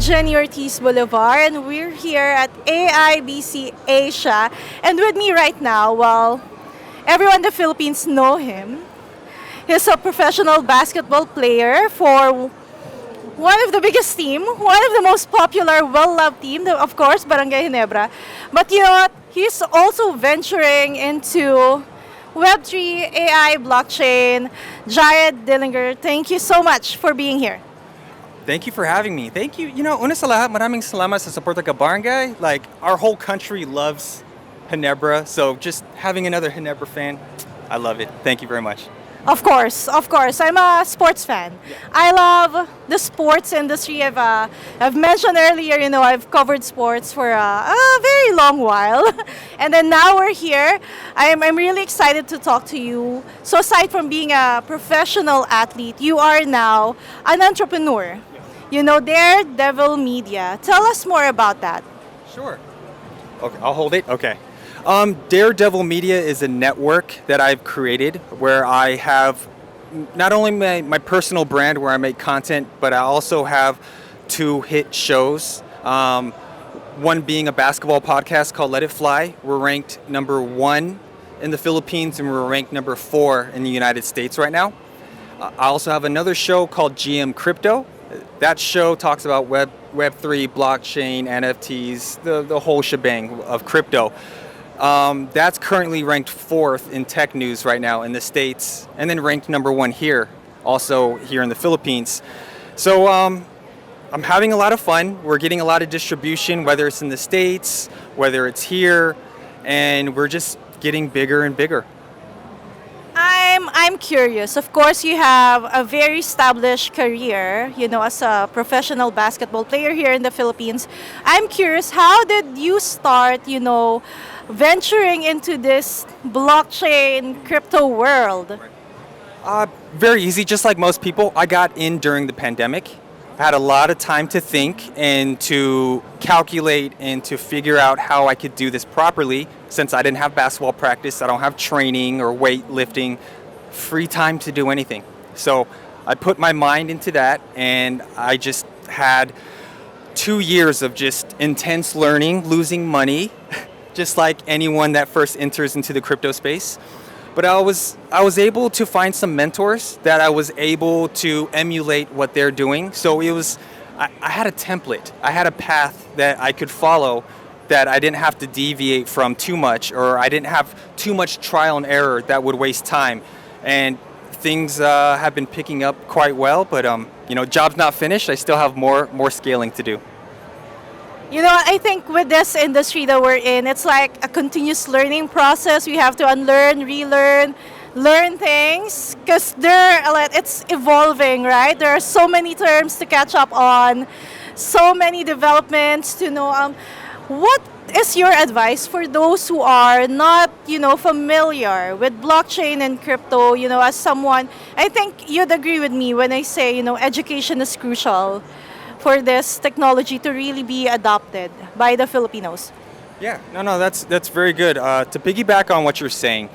Jenny Ortiz Boulevard, and we're here at AIBC Asia. And with me right now, well, everyone in the Philippines know him. He's a professional basketball player for one of the biggest team, one of the most popular, well-loved team, of course, Barangay Ginebra. But you know what? He's also venturing into Web3, AI, blockchain. Jared Dillinger, thank you so much for being here. Thank you for having me. Thank you. Una sa lahat, maraming salamat sa support ng barangay. Like, our whole country loves Ginebra, so just having another Ginebra fan, I love it. Thank you very much. Of course, of course. I'm a sports fan. I love the sports industry. I've mentioned earlier, I've covered sports for a very long while. And then now we're here. I'm really excited to talk to you. So aside from being a professional athlete, you are now an entrepreneur. Daredevil Media. Tell us more about that. Sure. Okay, I'll hold it. Okay. Daredevil Media is a network that I've created where I have not only my personal brand where I make content, but I also have two hit shows. One being a basketball podcast called Let It Fly. We're ranked number 1 in the Philippines and we're ranked number 4 in the United States right now. I also have another show called GM Crypto. That show talks about Web3, blockchain, NFTs, the whole shebang of crypto. That's currently ranked 4th in tech news right now in the States, and then ranked number 1 here, also here in the Philippines. So I'm having a lot of fun. We're getting a lot of distribution, whether it's in the States, whether it's here, and we're just getting bigger and bigger. I'm curious. Of course, you have a very established career, as a professional basketball player here in the Philippines. I'm curious, how did you start, venturing into this blockchain crypto world? Very easy, just like most people. I got in during the pandemic. I had a lot of time to think and to calculate and to figure out how I could do this properly. Since I didn't have basketball practice, I don't have training or weightlifting, free time to do anything. So I put my mind into that, and I just had 2 years of just intense learning, losing money, just like anyone that first enters into the crypto space. But I was able to find some mentors that I was able to emulate what they're doing. So I had a template. I had a path that I could follow that I didn't have to deviate from too much, or I didn't have too much trial and error that would waste time. And things have been picking up quite well, but job's not finished. I still have more scaling to do. I think with this industry that we're in, it's like a continuous learning process. We have to unlearn, relearn, learn things because it's evolving, right? There are so many terms to catch up on, so many developments to know. What is your advice for those who are not, familiar with blockchain and crypto? As someone, I think you'd agree with me when I say, education is crucial for this technology to really be adopted by the Filipinos. Yeah, no, that's very good. To piggyback on what you're saying,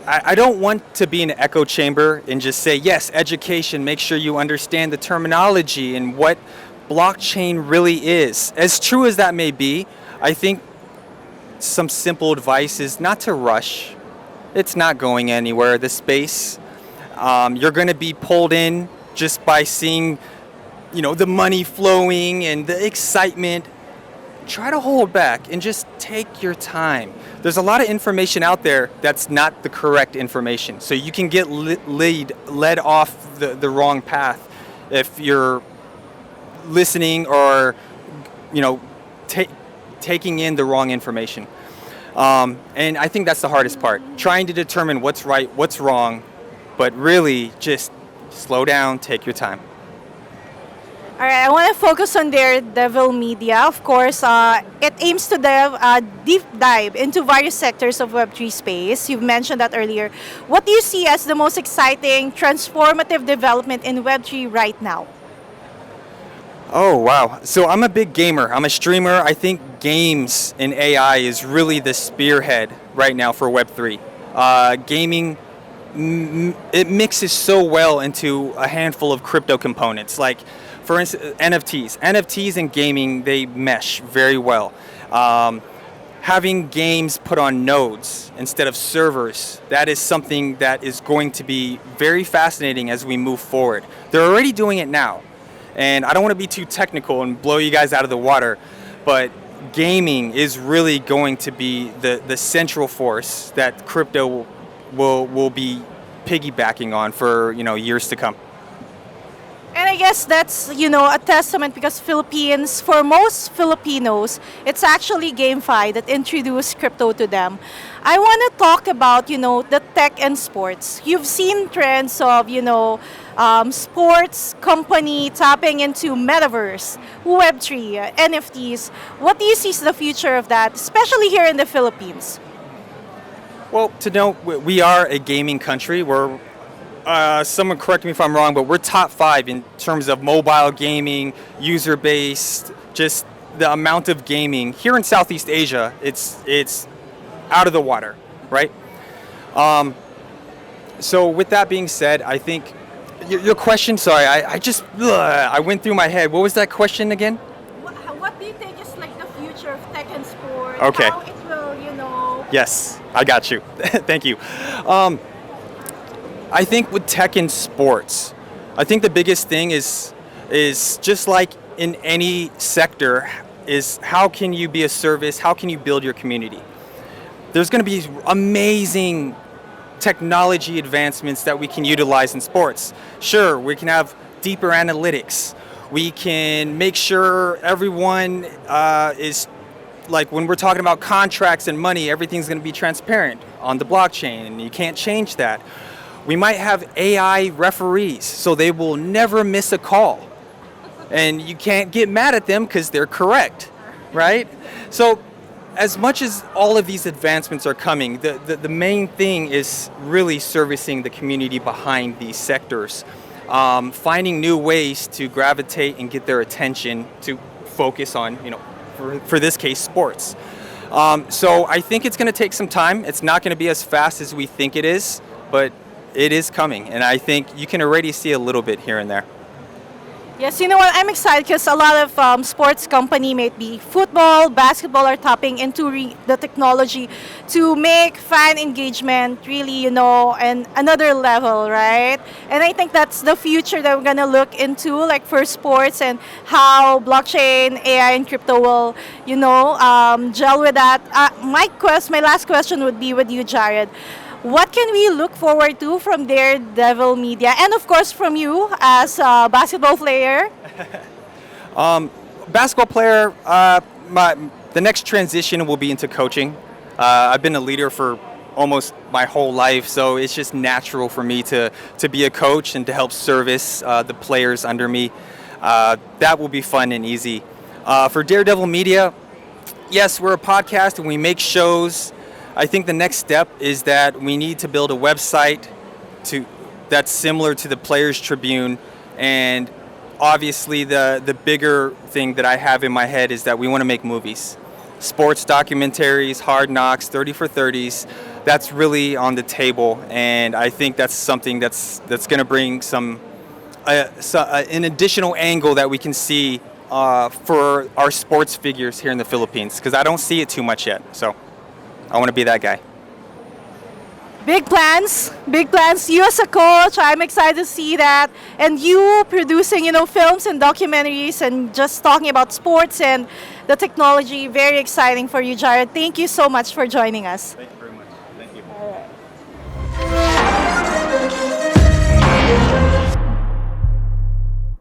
I don't want to be in an echo chamber and just say, yes, education, make sure you understand the terminology and what blockchain really is. As true as that may be, I think some simple advice is not to rush. It's not going anywhere, the space. You're going to be pulled in just by seeing the money flowing and the excitement. Try to hold back and just take your time. There's a lot of information out there that's not the correct information. So you can get led off the wrong path if you're listening or, taking in the wrong information. And I think that's the hardest part. Trying to determine what's right, what's wrong, but really just slow down, take your time. All right, I want to focus on Daredevil Media. Of course, it aims to deep dive into various sectors of Web3 space. You've mentioned that earlier. What do you see as the most exciting, transformative development in Web3 right now? Oh, wow. So I'm a big gamer. I'm a streamer. I think games and AI is really the spearhead right now for Web3. Gaming, it mixes so well into a handful of crypto components. Like, For instance, NFTs and gaming, they mesh very well. Um, Having games put on nodes instead of servers, that is something that is going to be very fascinating as we move forward. They're already doing it now. And I don't want to be too technical and blow you guys out of the water, but gaming is really going to be the central force that crypto will be piggybacking on for years to come. And I guess that's, a testament because Philippines, for most Filipinos, it's actually GameFi that introduced crypto to them. I want to talk about, the tech and sports. You've seen trends of, sports company tapping into metaverse, Web3, NFTs. What do you see as the future of that, especially here in the Philippines? Well, to note, we are a gaming country. Someone correct me if I'm wrong, but we're top 5 in terms of mobile gaming, user base, just the amount of gaming. Here in Southeast Asia, it's out of the water, right? So with that being said, I think your question, sorry, I went through my head. What was that question again? What do you think is like the future of tech and sport? Okay. How it will, Yes, I got you. Thank you. I think with tech and sports, I think the biggest thing is just like in any sector, is how can you be a service? How can you build your community? There's going to be amazing technology advancements that we can utilize in sports. Sure, we can have deeper analytics. We can make sure everyone is, like when we're talking about contracts and money, everything's going to be transparent on the blockchain, and you can't change that. We might have AI referees, so they will never miss a call. And you can't get mad at them because they're correct, right? So as much as all of these advancements are coming, the main thing is really servicing the community behind these sectors. Finding new ways to gravitate and get their attention to focus on, for this case, sports. So I think it's going to take some time. It's not going to be as fast as we think it is, but it is coming, and I think you can already see a little bit here and there. Yes, you know what? I'm excited because a lot of sports company, may it be football, basketball, are tapping into the technology to make fan engagement really, and another level, right? And I think that's the future that we're gonna look into, like for sports and how blockchain, AI, and crypto will, gel with that. My last question would be with you, Jared. What can we look forward to from Daredevil Media, and of course from you as a basketball player? Basketball player, the next transition will be into coaching. I've been a leader for almost my whole life, so it's just natural for me to be a coach and to help service the players under me. That will be fun and easy. For Daredevil Media, yes, we're a podcast and we make shows. I think the next step is that we need to build a website that's similar to the Players Tribune, and obviously the bigger thing that I have in my head is that we want to make movies. Sports documentaries, Hard Knocks, 30 for 30s, that's really on the table, and I think that's something that's going to bring an additional angle that we can see for our sports figures here in the Philippines, because I don't see it too much yet, so I want to be that guy. Big plans, big plans. You as a coach, I'm excited to see that. And you producing, films and documentaries and just talking about sports and the technology, very exciting for you, Jared. Thank you so much for joining us. Thank you.